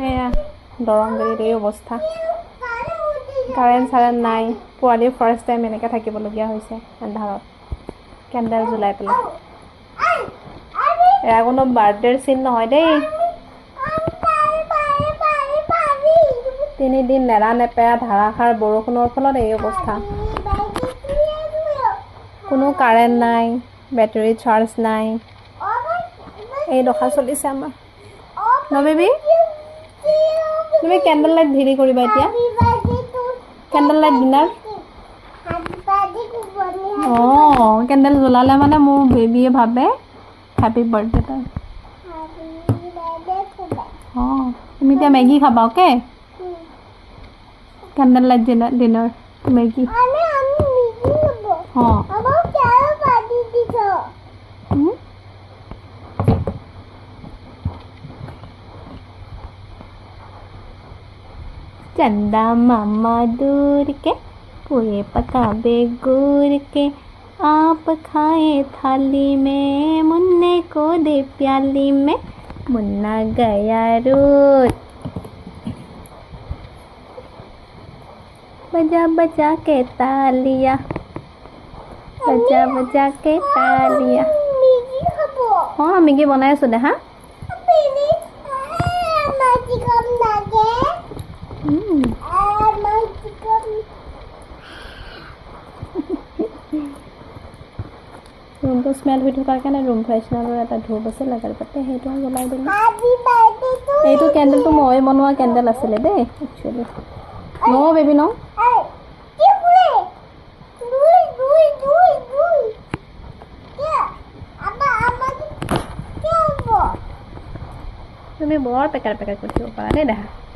এয়া দৰংগিৰিত এই অৱস্থা কাৰেণ্ট নাই পোৱালি ফাৰ্ষ্ট টাইম এনেকৈ থাকিবলগীয়া হৈছে আন্ধাৰত কেণ্ডেল জ্বলাই পেলাই এয়া কোনো বাৰ্থডেৰ চিন নহয় দেই 3 দিন নেৰা নেপেৰা ধাৰাসাৰ বৰষুণৰ ফলত এই অৱস্থা কোনো কাৰেণ্ট নাই বেটাৰী চাৰ্জ নাই এই দশা চলিছে আমাৰ ন বেবি তুমি কেণ্ডেল লাইট ধীৰে কৰিবা এতিয়া কেণ্ডেল লাইট ডিনাৰ কেণ্ডেল জ্বলালে মানে মোৰ বেবিয়ে ভাবে হ্যাপি বাৰ্থডে তাই তুমি এতিয়া মেগী খাবা okay candle light dinner Maggi चंदा मामा दूर के पूरे पकावे गुड़ के आप खाए थाली में मुन्ने को दे प्याली में मुन्ना गया रोज बजा बजा के तालिया बजा बजा के तालिया हाँ मेगी बनाई आसो दे हाँ ৰুমটো স্মেল হৈ থকাৰ কাৰণে ৰুম ফ্ৰেছনাৰৰ এটা ধূপ আছে লগাই পাতে সেইটো জ্বলাই দিলোঁ এইটো কেণ্ডেলটো মই বনোৱা কেণ্ডেল আছিলে দেই একচুৱেলি ন বেবি ন তুমি বৰ পেকেট কৰি থাকিব পাৰা দেই দেখা